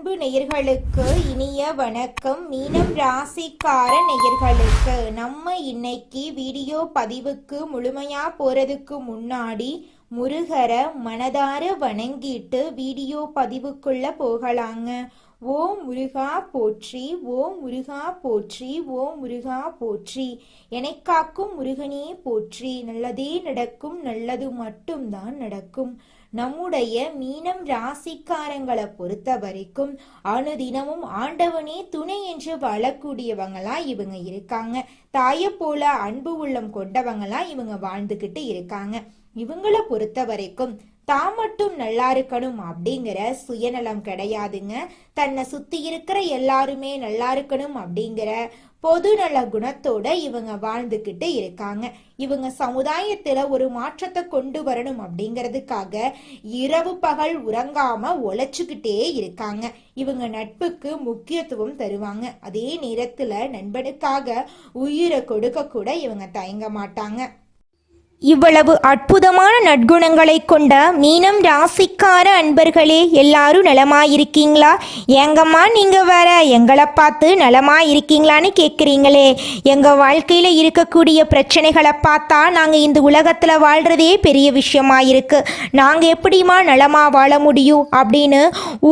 அன்பு நேயர்களுக்கு இனிய வணக்கம். மீனம் ராசிக்கார நேயர்களுக்கு நம்ம இன்னைக்கு வீடியோ பதிவுக்கு முழுமையா போறதுக்கு முன்னாடி முருகரை மனதார வணங்கிட்டு வீடியோ பதிவுக்குள்ள போகலாங்க. ஓம் முருகா போற்றி, ஓம் முருகா போற்றி, ஓம் முருகா போற்றி. எனக்காக்கும் முருகனே போற்றி. நல்லதே நடக்கும், நல்லது மட்டும்தான் நடக்கும். நம்முடைய மீனம் ராசிக்காரங்களை பொறுத்த வரைக்கும் அனுதினமும் ஆண்டவனே துணை என்று வாழக்கூடியவங்களா இவங்க இருக்காங்க. தாயை போல அன்பு உள்ளம் கொண்டவங்களா இவங்க வாழ்ந்துகிட்டு இருக்காங்க. இவங்களை பொறுத்த வரைக்கும் தான் மட்டும் நல்லா இருக்கணும் அப்படிங்கிற சுயநலம் கிடையாதுங்க. தன்னை சுத்தி இருக்கிற எல்லாருமே நல்லா இருக்கணும் அப்படிங்கிற பொது நல குணத்தோட இவங்க வாழ்ந்துகிட்டு இருக்காங்க. இவங்க சமுதாயத்துல ஒரு மாற்றத்தை கொண்டு வரணும் அப்படிங்கிறதுக்காக இரவு பகல் உறங்காம உழைச்சுக்கிட்டே இருக்காங்க. இவங்க நட்புக்கு முக்கியத்துவம் தருவாங்க. அதே நேரத்துல நண்பனுக்காக உயிரை கொடுக்க கூட இவங்க தயங்க மாட்டாங்க. இவ்வளவு அற்புதமான நற்குணங்களை கொண்ட மீனம் ராசிக்கார அன்பர்களே, எல்லாரும் நலமாயிருக்கீங்களா? ஏங்கம்மா நீங்க வேற எங்களை பார்த்து நலமாயிருக்கீங்களான்னு கேட்குறீங்களே. எங்க வாழ்க்கையில இருக்கக்கூடிய பிரச்சனைகளை பார்த்தா நாங்க இந்த உலகத்துல வாழ்றதே பெரிய விஷயமா இருக்கு. நாங்க எப்படிமா நலமா வாழ முடியும் அப்படின்னு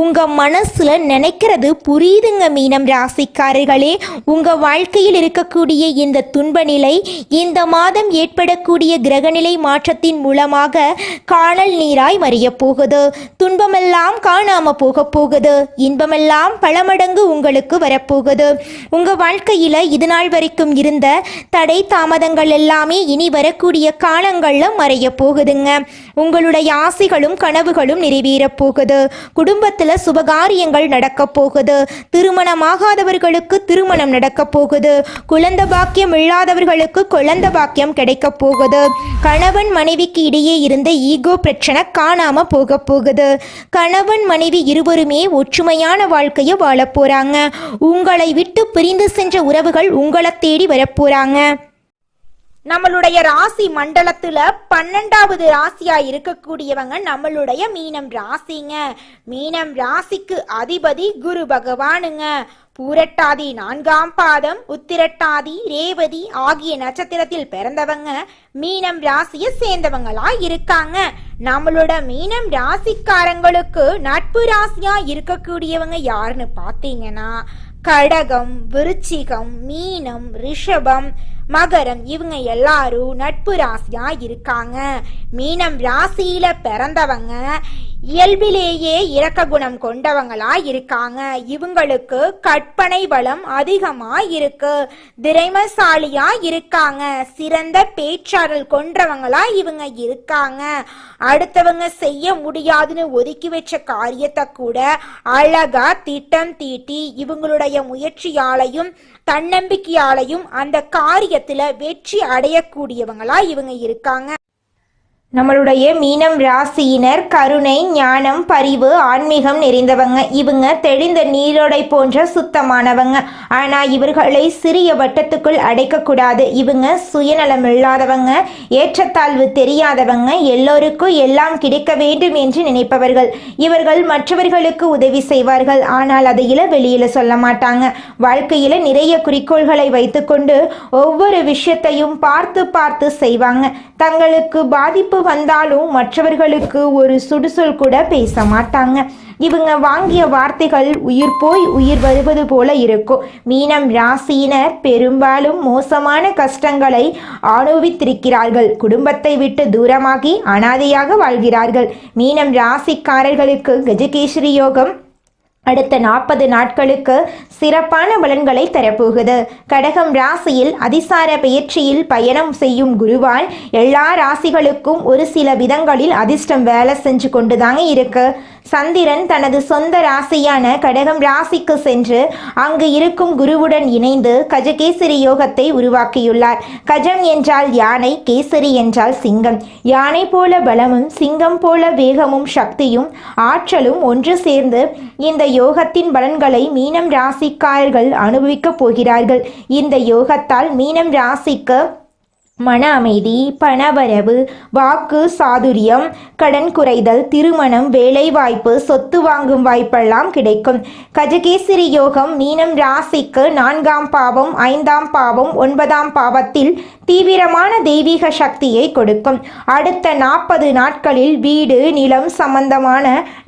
உங்க மனசுல நினைக்கிறது புரியுதுங்க மீனம் ராசிக்காரர்களே. உங்க வாழ்க்கையில் இருக்கக்கூடிய இந்த துன்ப நிலை இந்த மாதம் ஏற்படக்கூடிய கிரகநிலை மாற்றத்தின் மூலமாக காணல் நீராய் மறிய போகுது. துன்பமெல்லாம் காணாம போக போகுது. இன்பமெல்லாம் பல மடங்கு உங்களுக்கு வரப்போகுது. உங்க வாழ்க்கையில இது நாள் வரைக்கும் இருந்த தடை தாமதங்கள் எல்லாமே இனி வரக்கூடிய காலங்கள்ல மறைய போகுதுங்க. உங்களுடைய ஆசைகளும் கனவுகளும் நிறைவேற போகுது. குடும்பத்துல சுபகாரியங்கள் நடக்க போகுது. திருமணமாகாதவர்களுக்கு திருமணம் நடக்க போகுது. குழந்தை பாக்கியம் இல்லாதவர்களுக்கு குழந்தை பாக்கியம் கிடைக்க போகுது. கணவன் மனைவிக்கு இடையே இருந்த ஈகோ பிரச்சனை காணாம போக போகுது. கணவன் மனைவி இருவருமே ஒற்றுமையான வாழ்க்கையை வாழ போறாங்க. உங்களை விட்டு பிரிந்து சென்ற உறவுகள் உங்களை தேடி வரப்போறாங்க. நம்மளுடைய ராசி மண்டலத்துல 12வது ராசியா இருக்கக்கூடியவங்க நம்மளுடைய மீனம் ராசிங்க. மீனம் ராசிக்கு அதிபதி குரு பகவானுங்க. பூரட்டாதி 4ஆம் பாதம், உத்திரட்டாதி, ரேவதி ஆகிய நட்சத்திரத்தில் பிறந்தவங்க மீனம் ராசியை சேர்ந்தவங்களா இருக்காங்க. நம்மளோட மீனம் ராசிக்காரங்களுக்கு நட்பு ராசியா இருக்கக்கூடியவங்க யாருன்னு பாத்தீங்கன்னா கடகம், விருச்சிகம், மீனம், ரிஷபம், மகரம் இவங்க எல்லாரும் நட்பு ராசியா இருக்காங்க. மீனம் ராசியில பிறந்தவங்க இயல்பிலேயே இரக்க குணம் கொண்டவங்களா இருக்காங்க. இவங்களுக்கு கற்பனை பலம் அதிகமா இருக்கு. திறமைசாலியா இருக்காங்க. சிறந்த பேச்சாற்றல் கொண்டவங்களா இவங்க இருக்காங்க. அடுத்தவங்க செய்ய முடியாதுன்னு ஒதுக்கி வச்ச காரியத்தை கூட அழகா திட்டம் தீட்டி இவங்களுடைய முயற்சியாலையும் தன்னம்பிக்கையாலையும் அந்த காரியத்துல வெற்றி அடையக்கூடியவங்களா இவங்க இருக்காங்க. நம்மளுடைய மீனம் ராசியினர் கருணை, ஞானம், பரிவு, ஆன்மீகம் நிறைந்தவங்க. இவங்க தெளிந்த நீரோடை போன்ற சுத்தமானவங்க. ஆனா இவர்களை சிறிய வட்டத்துக்குள் அடைக்கக்கூடாது. இவங்க சுயநலம் இல்லாதவங்க, ஏற்றத்தாழ்வு தெரியாதவங்க, எல்லோருக்கும் எல்லாம் கிடைக்க வேண்டும் என்று நினைப்பவர்கள். இவர்கள் மற்றவர்களுக்கு உதவி செய்வார்கள். ஆனால் அதை வெளியில சொல்ல மாட்டாங்க. வாழ்க்கையில நிறைய குறிக்கோள்களை வைத்துக்கொண்டு ஒவ்வொரு விஷயத்தையும் பார்த்து பார்த்து செய்வாங்க. தங்களுக்கு பாதிப்பு வந்தாலும் மற்றவர்களுக்கு ஒரு சுடுசொல் கூட பேச மாட்டாங்க. இவங்க வாங்கிய வார்த்தைகள் உயிர் போய் உயிர் வருவது போல இருக்கும். மீனம் ராசியினர் பெரும்பாலும் மோசமான கஷ்டங்களை அனுபவித்திருக்கிறார்கள். குடும்பத்தை விட்டு தூரமாகி அனாதையாக வாழ்கிறார்கள். மீனம் ராசிக்காரர்களுக்கு கஜகேசரி யோகம் அடுத்த 40 நாட்களுக்கு சிறப்பான பலன்களை தரப்போகுது. கடகம் ராசியில் அதிசார பயிற்சியில் பயணம் செய்யும் குருவால் எல்லா ராசிகளுக்கும் ஒரு சில விதங்களில் அதிர்ஷ்டம் வேலை செஞ்சு கொண்டுதாங்க இருக்கு. சந்திரன் தனது சொந்த ராசியான கடகம் ராசிக்கு சென்று அங்கு இருக்கும் குருவுடன் இணைந்து கஜகேசரி யோகத்தை உருவாக்கியுள்ளார். கஜம் என்றால் யானை, கேசரி என்றால் சிங்கம். யானை போல பலமும் சிங்கம் போல வேகமும் சக்தியும் ஆற்றலும் ஒன்று சேர்ந்து இந்த யோகத்தின் பலன்களை மீனம் ராசிக்காரர்கள் அனுபவிக்க போகிறார்கள். இந்த யோகத்தால் மீனம் ராசிக்கு மன அமைதி, பணவரவு, வாக்கு சாதுரியம், கடன் குறைதல், திருமணம், வேலைவாய்ப்பு, சொத்து வாங்கும் வாய்ப்பெல்லாம் கிடைக்கும். கஜகேசரி யோகம் மீனம் ராசிக்கு 4ஆம் பாவம், 5ஆம் பாவம், 9ஆம் பாவத்தில் தீவிரமான தெய்வீக சக்தியை கொடுக்கும். அடுத்த 40 நாட்களில் வீடு, நிலம் சம்பந்தமான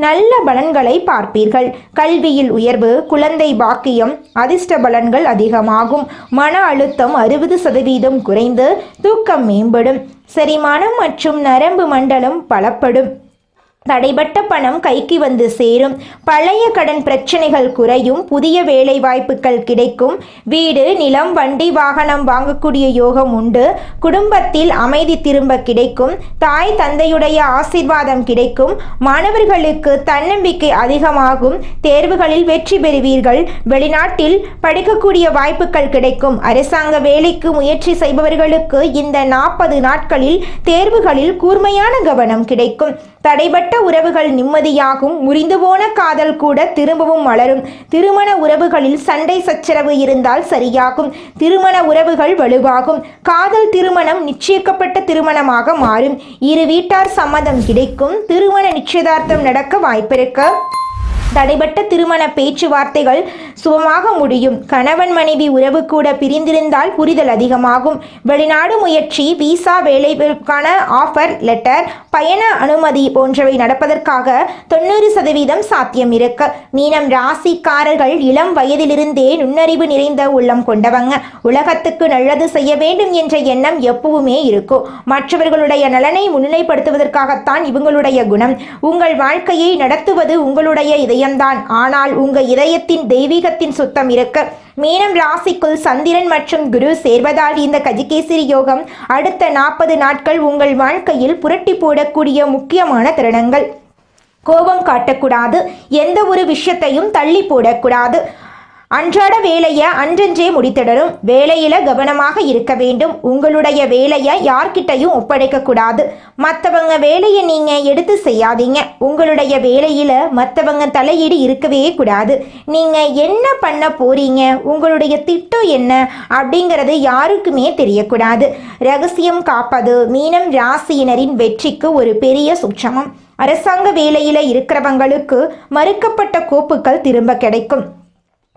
நல்ல பலன்களை பார்ப்பீர்கள். கல்வியில் உயர்வு, குழந்தை பாக்கியம், அதிர்ஷ்ட பலன்கள் அதிகமாகும். மன அழுத்தம் 60% குறைந்து தூக்கம் மேம்படும். செரிமானம் மற்றும் நரம்பு மண்டலம் பலப்படும். தடைபட்ட பணம் கைக்கு வந்து சேரும். பழைய கடன் பிரச்சனைகள் குறையும். புதிய வேலை வாய்ப்புகள் கிடைக்கும். வீடு, நிலம், வண்டி, வாகனம் வாங்கக்கூடிய யோகம் உண்டு. குடும்பத்தில் அமைதி திரும்ப கிடைக்கும். தாய் தந்தையுடைய ஆசீர்வாதம் கிடைக்கும். மாணவர்களுக்கு தன்னம்பிக்கை அதிகமாகும். தேர்வுகளில் வெற்றி பெறுவீர்கள். வெளிநாட்டில் படிக்கக்கூடிய வாய்ப்புகள் கிடைக்கும். அரசாங்க வேலைக்கு முயற்சி செய்பவர்களுக்கு இந்த 40 நாட்களில் தேர்வுகளில் கூர்மையான கவனம் கிடைக்கும். தடைபட்ட உறவுகள் நிம்மதியாகும். முறிந்து போன காதல் கூட திரும்பவும் மலரும். திருமண உறவுகளில் சண்டை சச்சரவு இருந்தால் சரியாகும். திருமண உறவுகள் வலுவாகும். காதல் திருமணம் நிச்சயிக்கப்பட்ட திருமணமாக மாறும். இரு வீட்டார் சம்மதம் கிடைக்கும். திருமண நிச்சயதார்த்தம் நடக்க வாய்ப்பிருக்கு. தடைபட்ட திருமண பேச்சுவார்த்தைகள் சுபமாக முடியும். கணவன் மனைவி உறவு கூட பிரிந்திருந்தால் புரிதல் அதிகமாகும். வெளிநாடு முயற்சி, விசா, வேலைக்கான ஆஃபர் லெட்டர், பயண அனுமதி போன்றவை நடப்பதற்காக 90% சாத்தியம் இருக்கு. மீனம் ராசிக்காரர்கள் இளம் வயதிலிருந்தே நுண்ணறிவு நிறைந்த உள்ளம் கொண்டவங்க. உலகத்துக்கு நல்லது செய்ய வேண்டும் என்ற எண்ணம் எப்பவுமே இருக்கும். மற்றவர்களுடைய நலனை முன்னிலைப்படுத்துவதற்காகத்தான் இவங்களுடைய குணம். உங்கள் வாழ்க்கையை நடத்துவது உங்களுடைய இதயம்தான். ஆனால் உங்க இதயத்தின் தெய்வீகத்தின் சுத்தம் இருக்கு. மீனம் ராசிக்குள் சந்திரன் மற்றும் குரு சேர்வதால் இந்த கஜகேசரி யோகம் அடுத்த 40 நாட்கள் உங்கள் வாழ்க்கையில் புரட்டி போடக்கூடிய முக்கியமான தருணங்கள். கோபம் காட்டக்கூடாது. எந்த ஒரு விஷயத்தையும் தள்ளி போடக்கூடாது. அன்றாட வேலையை அன்றன்றே முடித்திடணும். வேலையில கவனமாக இருக்க வேண்டும். உங்களுடைய வேலையை யார்கிட்டையும் ஒப்படைக்க கூடாது. மற்றவங்க வேலையை நீங்க எடுத்து செய்யாதீங்க. உங்களுடைய வேலையில மற்றவங்க தலையீடு இருக்கவே கூடாது. நீங்க என்ன பண்ண போறீங்க, உங்களுடைய திட்டம் என்ன அப்படிங்கிறது யாருக்குமே தெரியக்கூடாது. ரகசியம் காப்பது மீனம் ராசியினரின் வெற்றிக்கு ஒரு பெரிய சூட்சமம். அரசாங்க வேலையில இருக்கிறவங்களுக்கு மறுக்கப்பட்ட கோப்புகள் திரும்ப கிடைக்கும்.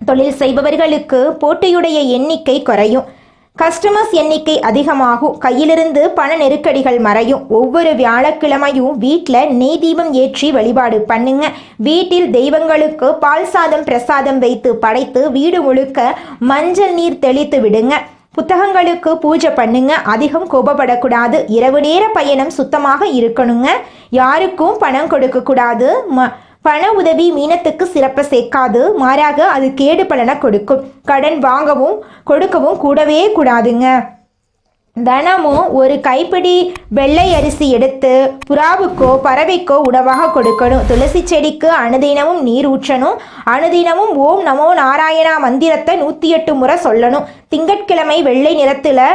தொழில் செய்பவர்களுக்கு போட்டியுடைய எண்ணிக்கை குறையும். கஸ்டமர்ஸ் எண்ணிக்கை அதிகமாகும். கையிலிருந்து பண நெருக்கடிகள் மறையும். ஒவ்வொரு வியாழக்கிழமையும் வீட்டில் நெய் தீபம் ஏற்றி வழிபாடு பண்ணுங்க. வீட்டில் தெய்வங்களுக்கு பால் சாதம் பிரசாதம் வைத்து படைத்து வீடு முழுக்க மஞ்சள் நீர் தெளித்து விடுங்க. புத்தகங்களுக்கு பூஜை பண்ணுங்க. அதிகம் கோபப்படக்கூடாது. இரவு நேர பயணம் சுத்தமாக இருக்கணுங்க. யாருக்கும் பணம் கொடுக்கக்கூடாது. பண உதவி மீனத்துக்கு சிறப்பை சேர்க்காது. மாறாக அது கேடு பலனை கொடுக்கும். கடன் வாங்கவும் கொடுக்கவும் கூடவே கூடாதுங்க. தினமும் ஒரு கைப்பிடி வெள்ளை அரிசி எடுத்து புறாவுக்கோ பறவைக்கோ உணவாக கொடுக்கணும். துளசி செடிக்கு அனுதினமும் நீர் ஊற்றணும். அனுதினமும் ஓம் நமோ நாராயணா மந்திரத்தை 108 முறை சொல்லணும். திங்கட்கிழமை வெள்ளை நிறத்தில்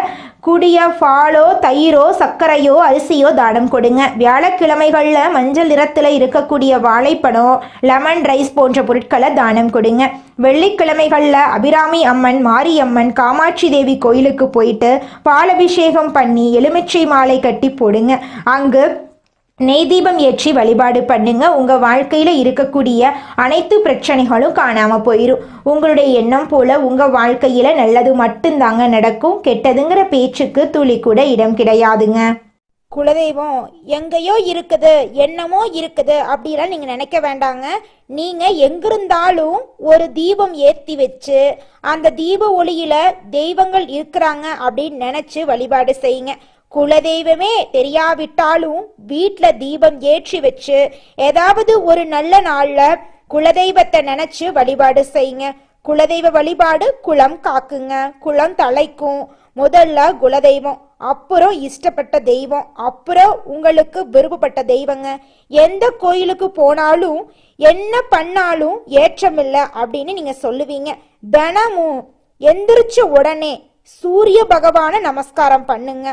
கூடிய பாலோ தயிரோ சர்க்கரையோ அரிசியோ தானம் கொடுங்க. வியாழக்கிழமைகளில் மஞ்சள் நிறத்தில் இருக்கக்கூடிய வாழைப்பழம், லெமன் ரைஸ் போன்ற பொருட்களை தானம் கொடுங்க. வெள்ளிக்கிழமைகளில் அபிராமி அம்மன், மாரியம்மன், காமாட்சி தேவி கோயிலுக்கு போயிட்டு பாலபிஷேகம் பண்ணி எலுமிச்சை மாலை கட்டி போடுங்க. அங்கு நெய் தீபம் ஏற்றி வழிபாடு பண்ணுங்க. உங்க வாழ்க்கையில இருக்கக்கூடிய அனைத்து பிரச்சனைகளும் காணாம போயிடும். உங்களுடைய எண்ணம் போல உங்க வாழ்க்கையில நல்லது மட்டும்தாங்க நடக்கும். கெட்டதுங்கிற பேச்சுக்கு துளி கூட இடம் கிடையாதுங்க. குலதெய்வம் எங்கேயோ இருக்குது, என்னமோ இருக்குது அப்படிலாம் நீங்க நினைக்க வேண்டாங்க. நீங்க எங்கிருந்தாலும் ஒரு தீபம் ஏற்றி வச்சு அந்த தீப ஒளியில தெய்வங்கள் இருக்கிறாங்க அப்படின்னு நினைச்சு வழிபாடு செய்யுங்க. குலதெய்வமே தெரியாவிட்டாலும் வீட்டுல தீபம் ஏற்றி வச்சு ஏதாவது ஒரு நல்ல நாள்ல குலதெய்வத்தை நினைச்சு வழிபாடு செய்யுங்க. குலதெய்வ வழிபாடு குலம் காக்குங்க, குலம் தலைக்கும். முதல்ல குலதெய்வம், அப்புறம் இஷ்டப்பட்ட தெய்வம், அப்புறம் உங்களுக்கு விருப்பப்பட்ட தெய்வங்க. எந்த கோயிலுக்கு போனாலும் என்ன பண்ணாலும் ஏற்றமில்லை அப்படின்னு நீங்க சொல்லுவீங்க. தினமும் எந்திரிச்ச உடனே சூரிய பகவான நமஸ்காரம் பண்ணுங்க.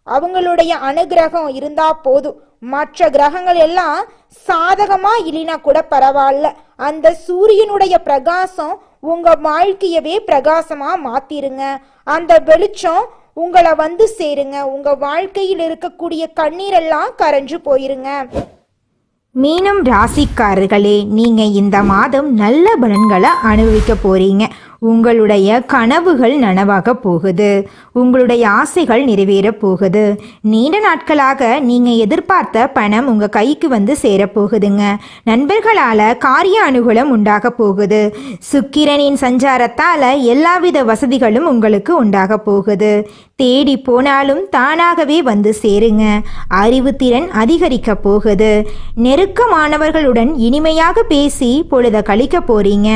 அவங்களுடைய அனுகிரகம் இருந்தா போதும். மற்ற கிரகங்கள் எல்லாம் சாதகமா இல்லைனா கூட பரவாயில்ல. அந்த சூரியனுடைய பிரகாசம் உங்க வாழ்க்கையவே பிரகாசமா மாத்திருங்க. அந்த வெளிச்சம் உங்களை வந்து சேருங்க. உங்க வாழ்க்கையில் இருக்கக்கூடிய கண்ணீரெல்லாம் கரைஞ்சு போயிருங்க. மீனம் ராசிக்காரர்களே, நீங்க இந்த மாதம் நல்ல பலன்களை அனுபவிக்க போறீங்க. உங்களுடைய கனவுகள் நனவாக போகுது. உங்களுடைய ஆசைகள் நிறைவேற போகுது. நீண்ட நாட்களாக நீங்க எதிர்பார்த்த பணம் உங்க கைக்கு வந்து சேரப்போகுதுங்க. நண்பர்களால காரிய அனுகூலம் உண்டாக போகுது. சுக்கிரனின் சஞ்சாரத்தால எல்லாவித வசதிகளும் உங்களுக்கு உண்டாக போகுது. தேடி போனாலும் தானாகவே வந்து சேருங்க. அறிவுத்திறன் அதிகரிக்க போகுது. நெருக்கமானவர்களுடன் இனிமையாக பேசி பொழுத கழிக்க போறீங்க.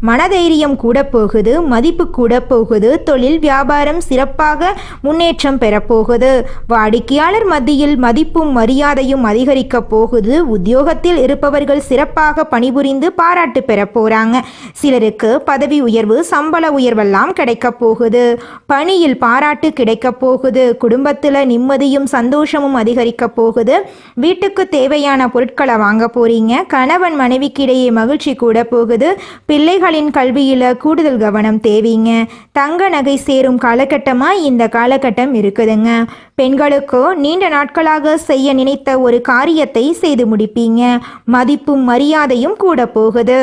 மனதைரியம் கூட போகுது. மதிப்பு கூட போகுது. தொழில் வியாபாரம் சிறப்பாக முன்னேற்றம் பெறப்போகுது. வாடிக்கையாளர் மத்தியில் மதிப்பும் மரியாதையும் அதிகரிக்க போகுது. உத்தியோகத்தில் இருப்பவர்கள் சிறப்பாக பணிபுரிந்து பாராட்டு பெற போறாங்க. சிலருக்கு பதவி உயர்வு, சம்பள உயர்வெல்லாம் கிடைக்க போகுது. பணியில் பாராட்டு கிடைக்க போகுது. குடும்பத்தில் நிம்மதியும் சந்தோஷமும் அதிகரிக்க போகுது. வீட்டுக்கு தேவையான பொருட்களை வாங்க போறீங்க. கணவன் மனைவிக்கிடையே மகிழ்ச்சி கூட போகுது. பிள்ளைகளின் கல்வியில கூடுதல் கவனம் தேவைங்க. தங்க நகை சேரும் காலகட்டமா இந்த காலகட்டம் இருக்குதுங்க. பெண்களுக்கு நீண்ட நாட்களாக செய்ய நினைத்த ஒரு காரியத்தை செய்து முடிப்பீங்க. மதிப்பும் மரியாதையும் கூட போகுது.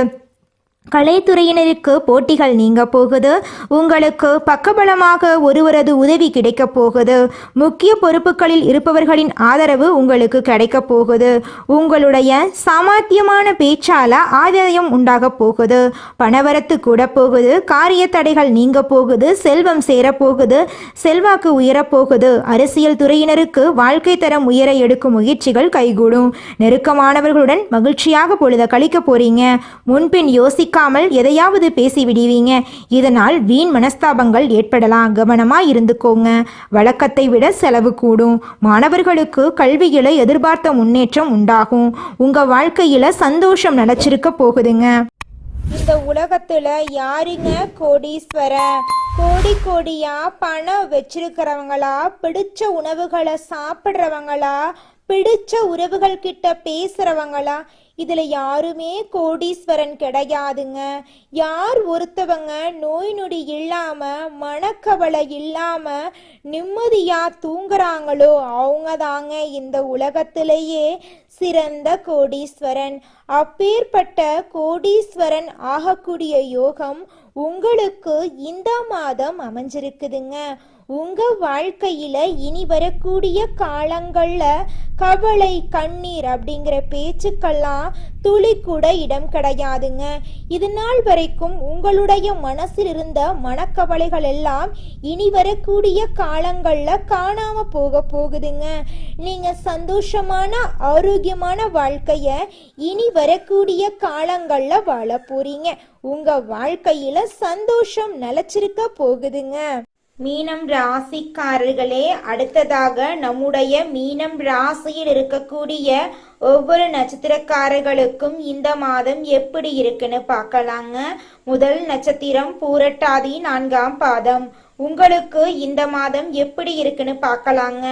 கலைத்துறையினருக்கு போட்டிகள் நீங்க போகுது. உங்களுக்கு பக்கபலமாக ஒருவரது உதவி கிடைக்க போகுது. முக்கிய பொறுப்புகளில் இருப்பவர்களின் ஆதரவு உங்களுக்கு கிடைக்க போகுது. உங்களுடைய சாமர்த்தியமான பேச்சால ஆதாயம் உண்டாக போகுது. பணவரத்து கூட போகுது. காரிய தடைகள் நீங்க போகுது. செல்வம் சேரப்போகுது. செல்வாக்கு உயரப்போகுது. அரசியல் துறையினருக்கு வாழ்க்கை தரம் உயர எடுக்கும் முயற்சிகள் கைகூடும். நெருக்கமானவர்களுடன் மகிழ்ச்சியாக பொழுத கழிக்க போறீங்க. முன்பின் யோசிக்காமல் எதையாவது பேசி விடுவீங்க. இதனால் வீண் மனஸ்தாபங்கள் ஏற்படலாம். கவனமா இருந்துக்கோங்க. வழக்கத்தை விட செலவு கூடும். மாணவர்களுக்கு கல்வியில எதிர்பார்த்த முன்னேற்றம் உண்டாகும். உங்க வாழ்க்கையில சந்தோஷம் நிலைச்சிருக்க போகுதுங்க. இந்த உலகத்துல யாருங்க கோடீஸ்வரன்? கோடி கோடியா பணம் வச்சிருக்கிறவங்களா, பிடிச்ச உணவுகளை சாப்பிட்றவங்களா, பிடிச்ச உறவுகள் கிட்ட பேசுறவங்களா? இதுல யாருமே கோடீஸ்வரன் கிடையாதுங்க. யார் ஒருத்தவங்க நோய் நொடி இல்லாம, மனக்கவலை இல்லாம நிம்மதியா தூங்குறாங்களோ அவங்க தாங்க இந்த உலகத்திலேயே சிறந்த கோடீஸ்வரன். அப்பேற்பட்ட கோடீஸ்வரன் ஆகக்கூடிய யோகம் உங்களுக்கு இந்த மாதம் அமைஞ்சிருக்குதுங்க. உங்க வாழ்க்கையில இனி வரக்கூடிய காலங்கள்ல கவலை, கண்ணீர் அப்படிங்கிற பேச்சுக்கெல்லாம் துளி கூட இடம் கிடையாதுங்க. இது நாள் வரைக்கும் உங்களுடைய மனசில் இருந்த மனக்கவலைகள் எல்லாம் இனி வரக்கூடிய காலங்கள்ல காணாம போகுதுங்க. நீங்க சந்தோஷமான ஆரோக்கியமான வாழ்க்கைய இனி வரக்கூடிய காலங்கள்ல வாழ போறீங்க. உங்க வாழ்க்கையில சந்தோஷம் நிலைச்சிருக்க போகுதுங்க. மீனம் ராசிக்காரர்களே, அடுத்ததாக நம்முடைய மீனம் ராசியில் இருக்கக்கூடிய ஒவ்வொரு நட்சத்திரக்காரர்களுக்கும் இந்த மாதம் எப்படி இருக்குன்னு பார்க்கலாங்க. முதல் நட்சத்திரம் பூரட்டாதி 4ஆம் பாதம். உங்களுக்கு இந்த மாதம் எப்படி இருக்குன்னு பார்க்கலாங்க.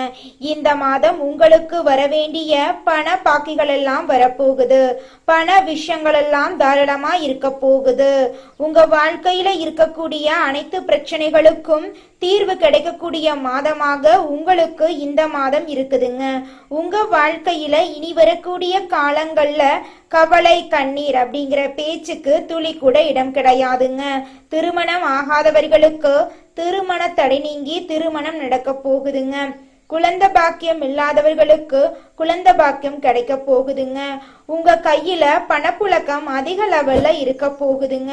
இந்த மாதம் உங்களுக்கு வரவேண்டிய பண பாக்கிகள் எல்லாம் வரப்போகுது. பண விஷயங்கள் எல்லாம் தாராளமா இருக்க போகுது. உங்க வாழ்க்கையில இருக்கக்கூடிய அனைத்து பிரச்சனைகளுக்கும் தீர்வு கிடைக்கக்கூடிய மாதமாக உங்களுக்கு இந்த மாதம் இருக்குதுங்க. உங்க வாழ்க்கையில இனி வரக்கூடிய காலங்கள்ல கவலை, கண்ணீர் அப்படிங்கிற பேச்சுக்கு துளி கூட இடம் கிடையாதுங்க. திருமணம் ஆகாதவர்களுக்கு திருமண தடை நீங்கி திருமணம் நடக்க போகுதுங்க. குழந்தை பாக்கியம் இல்லாதவர்களுக்கு குழந்தை பாக்கியம் கிடைக்க போகுதுங்க. உங்க கையில பணப்புழக்கம் அதிக லெவல்ல இருக்க போகுதுங்க.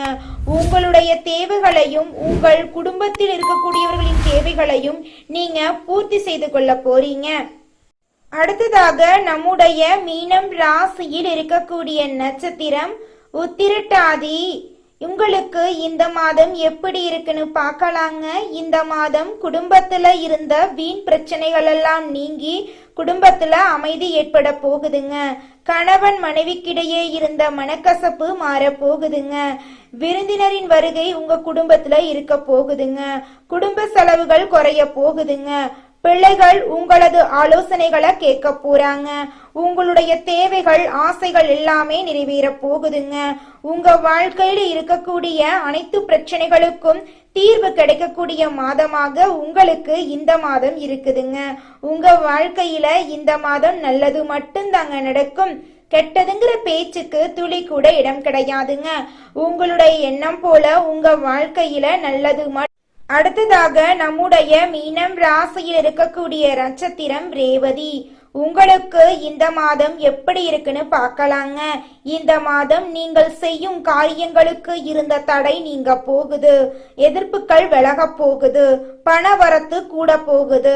உங்களுடைய தேவைகளையும் உங்கள் குடும்பத்தில் இருக்கக்கூடியவர்களின் தேவைகளையும் நீங்க பூர்த்தி செய்து கொள்ள போறீங்க. அடுத்ததாக நம்முடைய மீனம் ராசியில் இருக்கக்கூடிய நட்சத்திரம் உத்திரட்டாதி. உங்களுக்கு இந்த மாதம் எப்படி இருக்குன்னு பார்க்கலாங்க. இந்த மாதம் குடும்பத்துல இருந்த வீண் பிரச்சனைகள் எல்லாம் நீங்கி குடும்பத்துல அமைதி ஏற்பட போகுதுங்க. கணவன் மனைவிக்கிடையே இருந்த மனக்கசப்பு மாற போகுதுங்க. விருந்தினரின் வருகை உங்க குடும்பத்துல இருக்க போகுதுங்க. குடும்ப செலவுகள் குறைய போகுதுங்க. பிள்ளைகள் உங்களது ஆலோசனைகளை கேட்க போறாங்க. உங்களுடைய தேவைகள் ஆசைகள் எல்லாமே நிறைவேற போகுதுங்க. உங்க வாழ்க்கையில இருக்கக்கூடிய அனைத்து பிரச்சனைகளுக்கும் தீர்வு கிடைக்கக்கூடிய மாதமாக உங்களுக்கு இந்த மாதம் இருக்குதுங்க. உங்க வாழ்க்கையில இந்த மாதம் நல்லது மட்டும்தாங்க நடக்கும். கெட்டதுங்கிற பேச்சுக்கு துளி கூட இடம் கிடையாதுங்க. உங்களுடைய எண்ணம் போல உங்க வாழ்க்கையில நல்லது அடுத்ததாக நம்முடைய மீனம் ராசியில் இருக்கக்கூடிய நட்சத்திரம் ரேவதி. உங்களுக்கு இந்த மாதம் எப்படி இருக்குன்னு பார்க்கலாங்க. இந்த மாதம் நீங்கள் செய்யும் காரியங்களுக்கு இருந்த தடை நீங்க போகுது. எதிர்ப்புகள் விலக போகுது. பண வரத்து கூட போகுது.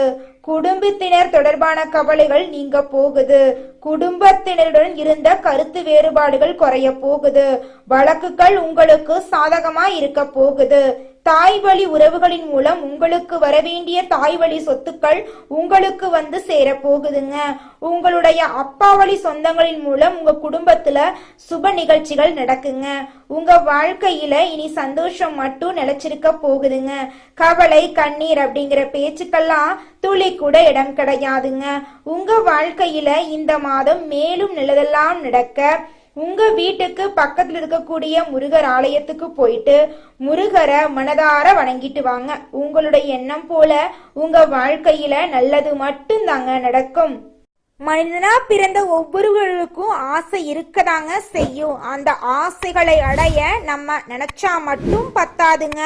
குடும்பத்தினர் தொடர்பான கவலைகள் நீங்க போகுது. குடும்பத்தினருடன் இருந்த கருத்து வேறுபாடுகள் குறைய போகுது. வழக்குகள் உங்களுக்கு சாதகமா இருக்க போகுது. தாய் வழி உறவுகளின் மூலம் உங்களுக்கு வரவேண்டிய தாய் வழி சொத்துக்கள் உங்களுக்கு வந்து சேர போகுதுங்க. உங்களுடைய அப்பா வழி சொந்தங்களின் மூலம் உங்க குடும்பத்துல சுப நிகழ்ச்சிகள் நடக்குங்க. உங்க வாழ்க்கையில இனி சந்தோஷம் மட்டும் நிலைச்சிருக்க போகுதுங்க. கவலை கண்ணீர் அப்படிங்கிற பேச்சுக்கெல்லாம் துளி கூட இடம் கிடையாதுங்க. உங்க வாழ்க்கையில இந்த மாதம் மேலும் நல்லதெல்லாம் நடக்க உங்க வீட்டுக்கு பக்கத்துல இருக்கக்கூடிய முருகர் ஆலயத்துக்கு போயிட்டு முருகரை மனதார வணங்கிட்டு வாங்க. உங்களுடைய எண்ணம் போல உங்க வாழ்க்கையில நல்லது மட்டும்தாங்க நடக்கும். மனிதனா பிறந்த ஒவ்வொருவருக்கும் ஆசை இருக்கதாங்க செய்யும். அந்த ஆசைகளை அடைய நம்ம நினைச்சா மட்டும் பத்தாதுங்க.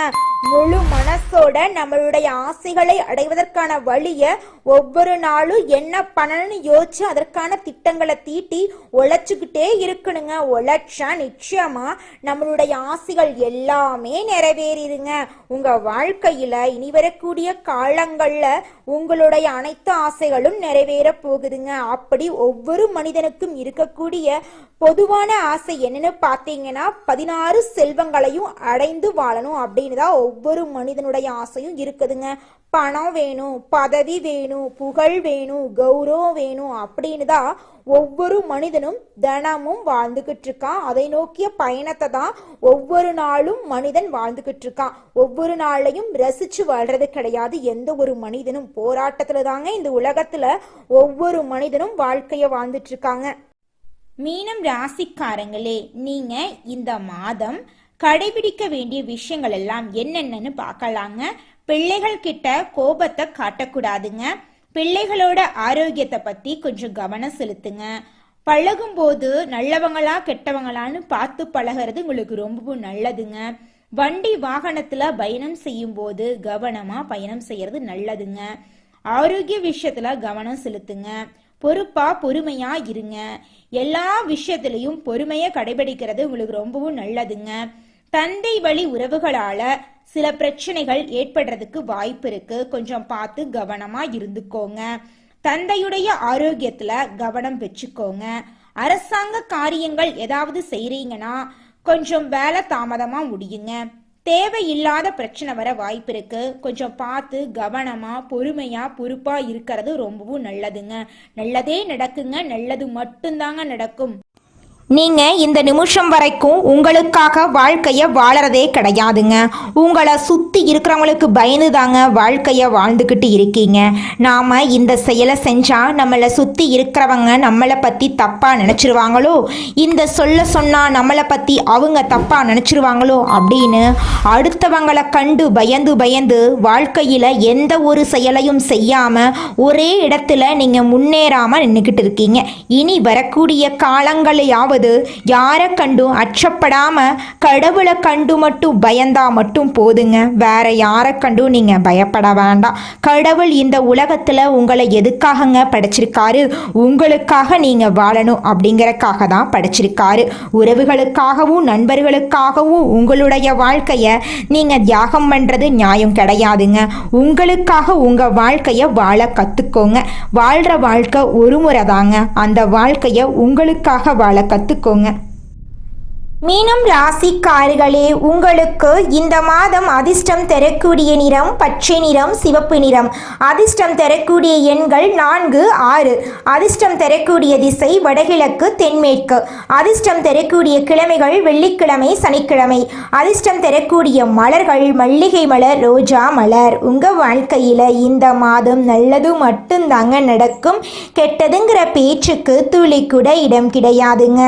முழு மனசோட நம்மளுடைய ஆசைகளை அடைவதற்கான வழிய ஒவ்வொரு நாளும் என்ன பண்ணணும்னு யோசிச்சு அதற்கான திட்டங்களை தீட்டி உழைச்சுக்கிட்டே இருக்கணுங்க. உழைச்சா நிச்சயமா நம்மளுடைய ஆசைகள் எல்லாமே நிறைவேறிடுங்க. உங்க வாழ்க்கையில இனி வரக்கூடிய காலங்கள்ல உங்களுடைய அனைத்து ஆசைகளும் நிறைவேற போகுதுங்க. அப்படி ஒவ்வொரு மனிதனுக்கும் இருக்கக்கூடிய பொதுவான ஆசை என்னன்னு பார்த்தீங்கன்னா 16 செல்வங்களையும் அடைந்து வாழணும் அப்படின்னு தான் ஒவ்வொரு மனிதனுடைய ஆசையும் இருக்குதுங்க. பணம் வேணும், பதவி வேணும், புகழ் வேணும், கௌரவம் வேணும் அப்படின்னு தான் ஒவ்வொரு மனிதனும் தினமும் வாழ்ந்துகிட்டு இருக்கான். அதை நோக்கிய பயணத்தை தான் ஒவ்வொரு நாளும் மனிதன் வாழ்ந்துகிட்டு இருக்கான். ஒவ்வொரு நாளையும் ரசிச்சு வாழ்றது கிடையாது. எந்த ஒரு மனிதனும் போராட்டத்துல தாங்க இந்த உலகத்துல ஒவ்வொரு மனிதனும் வாழ்க்கைய வாழ்ந்துட்டு இருக்காங்க. மீனம் ராசிக்காரங்களே, நீங்க இந்த மாதம் கடைபிடிக்க வேண்டிய விஷயங்கள் எல்லாம் என்னென்னு பார்க்கலாங்க. பிள்ளைகள் கிட்ட கோபத்தை காட்டக்கூடாதுங்க. பிள்ளைகளோட ஆரோக்கியத்தை பத்தி கொஞ்சம் கவனம் செலுத்துங்க. பழகும் போது நல்லவங்களா கெட்டவங்களான்னு பார்த்து பழகிறது உங்களுக்கு ரொம்பவும் நல்லதுங்க. வண்டி வாகனத்துல பயணம் செய்யும் போது கவனமா பயணம் செய்யறது நல்லதுங்க. ஆரோக்கிய விஷயத்துல கவனம் செலுத்துங்க. பொறுப்பா பொறுமையா இருங்க. எல்லா விஷயத்திலையும் பொறுமையை கடைபிடிக்கிறது உங்களுக்கு ரொம்பவும் நல்லதுங்க. தந்தை வழி உறவுகளால சில பிரச்சனைகள் ஏற்படுறதுக்கு வாய்ப்பு இருக்கு. கொஞ்சம் பார்த்து கவனமா இருந்துக்கோங்க. தந்தையுடைய ஆரோக்கியத்துல கவனம் வச்சுக்கோங்க. அரசாங்க காரியங்கள் ஏதாவது செய்றீங்கன்னா கொஞ்சம் வேலை தாமதமா முடியுங்க. தேவையில்லாத பிரச்சனை வர வாய்ப்பு இருக்கு. கொஞ்சம் பார்த்து கவனமா பொறுமையா பொறுப்பா இருக்கிறது ரொம்பவும் நல்லதுங்க. நல்லதே நடக்குங்க. நல்லது மட்டும்தாங்க நடக்கும். நீங்க இந்த நிமிஷம் வரைக்கும் உங்களுக்காக வாழ்க்கைய வாழறதே கிடையாதுங்க. உங்களை சுத்தி இருக்கிறவங்களுக்கு பயந்து தாங்க வாழ்க்கைய வாழ்ந்துக்கிட்டு இருக்கீங்க. நாம இந்த செயலை செஞ்சா நம்மளை சுத்தி இருக்கிறவங்க நம்மளை பத்தி தப்பா நினைச்சிருவாங்களோ, இந்த சொல்ல சொன்னா நம்மளை பத்தி அவங்க தப்பா நினைச்சிருவாங்களோ அப்படின்னு அடுத்தவங்களை கண்டு பயந்து பயந்து வாழ்க்கையில எந்த ஒரு செயலையும் செய்யாம ஒரே இடத்துல நீங்க முன்னேறாம நின்றுக்கிட்டு இருக்கீங்க. இனி வரக்கூடிய காலங்களையாவது யாரை கண்டும் அச்சப்படாம கடவுளை கண்டு மட்டும் பயந்தா மட்டும் போதுங்க. வேற யாரை கண்டும் நீங்க பயப்பட வேண்டாம். கடவுள் இந்த உலகத்துல உங்களை எதுக்காகங்க படைச்சிருக்காரு? உங்களுக்காக நீங்க வாழணும் அப்படிங்கறக்காக தான் படைச்சிருக்காரு. உறவுகளுக்காகவும் நண்பர்களுக்காகவும் உங்களுடைய வாழ்க்கைய நீங்க தியாகம் பண்றது நியாயம் கிடையாதுங்க. உங்களுக்காக உங்க வாழ்க்கைய வாழ கத்துக்கோங்க. வாழ்ற வாழ்க்கை ஒரு முறை தாங்க. அந்த வாழ்க்கைய உங்களுக்காக வாழ கத்துக்கோங்க. மீனம் ராசிக்காரர்களே, உங்களுக்கு இந்த மாதம் அதிர்ஷ்டம் தரக்கூடிய நிறம் பச்சை நிறம், சிவப்பு நிறம். அதிர்ஷ்டம் தரக்கூடிய எண்கள் 4, 6. அதிர்ஷ்டம் தரக்கூடிய திசை வடகிழக்கு, தென்மேற்கு. அதிர்ஷ்டம் தரக்கூடிய கிழமைகள் வெள்ளிக்கிழமை, சனிக்கிழமை. அதிர்ஷ்டம் தரக்கூடிய மலர்கள் மல்லிகை மலர், ரோஜா மலர். உங்க வாழ்க்கையில இந்த மாதம் நல்லது மட்டும்தாங்க நடக்கும். கெட்டதுங்கிற பேச்சுக்கு துளி கூட இடம் கிடையாதுங்க.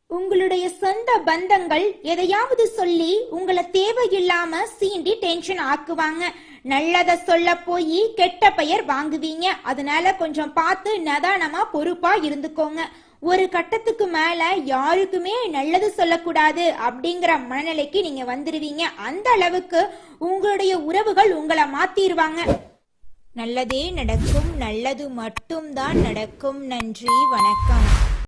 உங்களுடைய சொந்த பந்தங்கள் எதையாவது சொல்லி உங்களை தேவையில்லாம சீண்டி டென்ஷன் ஆக்குவாங்க. நல்லத சொல்ல போய் கெட்ட பெயர் வாங்குவீங்க. அதனால கொஞ்சம் பார்த்து நிதானமா பொறுப்பா இருந்துக்கோங்க. ஒரு கட்டத்துக்கு மேல யாருக்குமே நல்லது சொல்லக்கூடாது அப்படிங்கிற மனநிலைக்கு நீங்க வந்துருவீங்க. அந்த அளவுக்கு உங்களுடைய உறவுகள் உங்களை மாத்திருவாங்க. நல்லதே நடக்கும், நல்லது மட்டும்தான் நடக்கும். நன்றி, வணக்கம்.